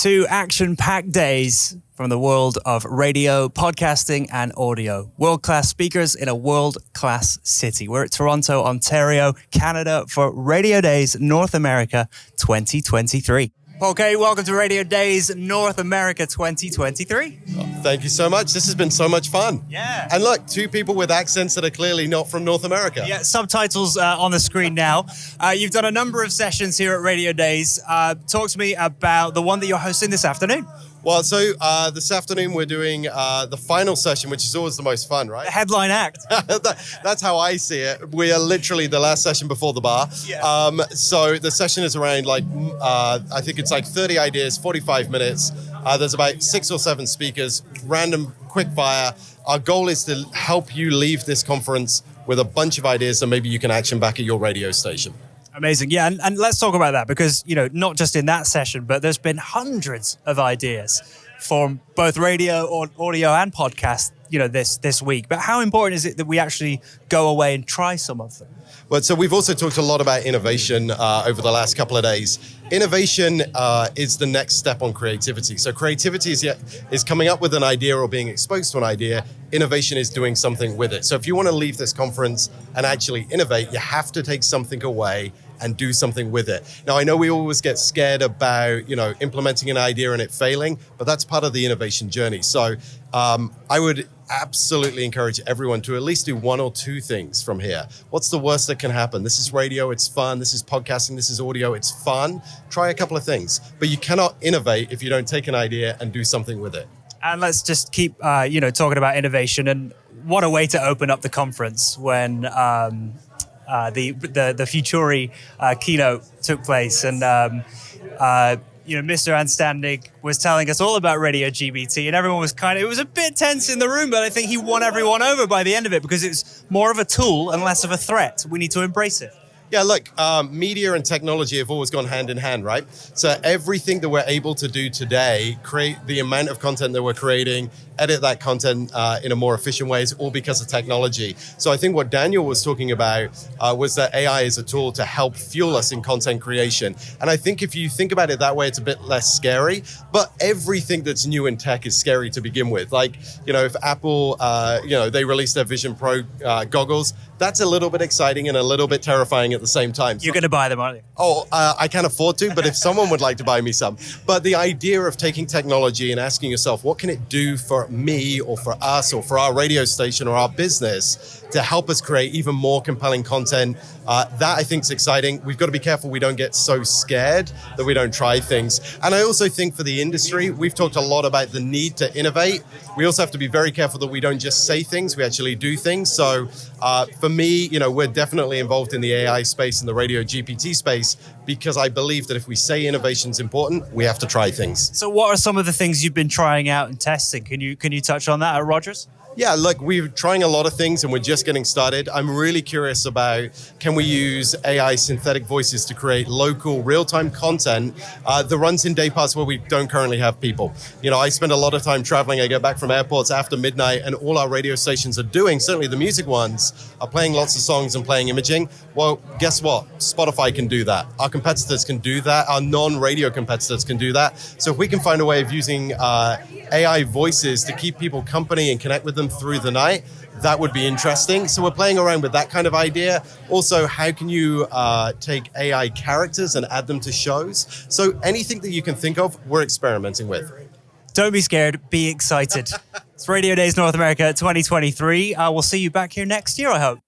2 action-packed days from the world of radio, podcasting, and audio. World-class speakers in a world-class city. We're at Toronto, Ontario, Canada for Radio Days North America 2023. Okay, welcome to Radio Days North America 2023. Thank you so much. This has been so much fun. Yeah. And look, 2 people with accents that are clearly not from North America. Yeah, subtitles on the screen now. You've done a number of sessions here at Radio Days. Talk to me about the one that you're hosting this afternoon. Well, so this afternoon we're doing the final session, which is always the most fun, right? The headline act. That's how I see it. We are literally the last session before the bar. Yeah. So the session is around I think it's like 30 ideas, 45 minutes. There's about 6 or 7 speakers, random, quick fire. Our goal is to help you leave this conference with a bunch of ideas that maybe you can action back at your radio station. Amazing. Yeah, and let's talk about that because, not just in that session, but there's been hundreds of ideas from both radio, audio, and podcast, this week. But how important is it that we actually go away and try some of them? Well, so we've also talked a lot about innovation over the last couple of days. Innovation is the next step on creativity. So creativity is coming up with an idea or being exposed to an idea. Innovation is doing something with it. So if you want to leave this conference and actually innovate, you have to take something away and do something with it. Now, I know we always get scared about, implementing an idea and it failing, but that's part of the innovation journey. So I would absolutely encourage everyone to at least do 1 or 2 things from here. What's the worst that can happen? This is radio, it's fun. This is podcasting, this is audio, it's fun. Try a couple of things, but you cannot innovate if you don't take an idea and do something with it. And let's just keep, talking about innovation. And what a way to open up the conference when the Futuri keynote took place, and Mr. Anstandig was telling us all about Radio GBT, and everyone was it was a bit tense in the room, but I think he won everyone over by the end of it because it's more of a tool and less of a threat. We need to embrace it. Yeah, look, media and technology have always gone hand in hand, right? So everything that we're able to do today, create the amount of content that we're creating, edit that content in a more efficient way, is all because of technology. So I think what Daniel was talking about was that AI is a tool to help fuel us in content creation. And I think if you think about it that way, it's a bit less scary. But everything that's new in tech is scary to begin with. Like, if Apple, they released their Vision Pro goggles, that's a little bit exciting and a little bit terrifying at the same time. You're going to buy them, aren't you? Oh, I can't afford to, but if someone would like to buy me some. But the idea of taking technology and asking yourself, what can it do for me or for us or for our radio station or our business to help us create even more compelling content, that I think is exciting. We've got to be careful we don't get so scared that we don't try things. And I also think for the industry, we've talked a lot about the need to innovate. We also have to be very careful that we don't just say things, we actually do things. So for me, we're definitely involved in the AI space and the radio GPT space because I believe that if we say innovation is important, we have to try things. So what are some of the things you've been trying out and testing? Can you touch on that at Rogers? Yeah, look, we're trying a lot of things and we're just getting started. I'm really curious about, can we use AI synthetic voices to create local real-time content that runs in day parts where we don't currently have people? I spend a lot of time traveling. I get back from airports after midnight and all our radio stations are doing, certainly the music ones, are playing lots of songs and playing imaging. Well, guess what? Spotify can do that. Our competitors can do that. Our non-radio competitors can do that. So if we can find a way of using AI voices to keep people company and connect with them through the night, that would be interesting. So we're playing around with that kind of idea. Also, how can you take AI characters and add them to shows? So anything that you can think of, we're experimenting with. Don't be scared, be excited. It's Radio Days North America 2023. We'll see you back here next year, I hope.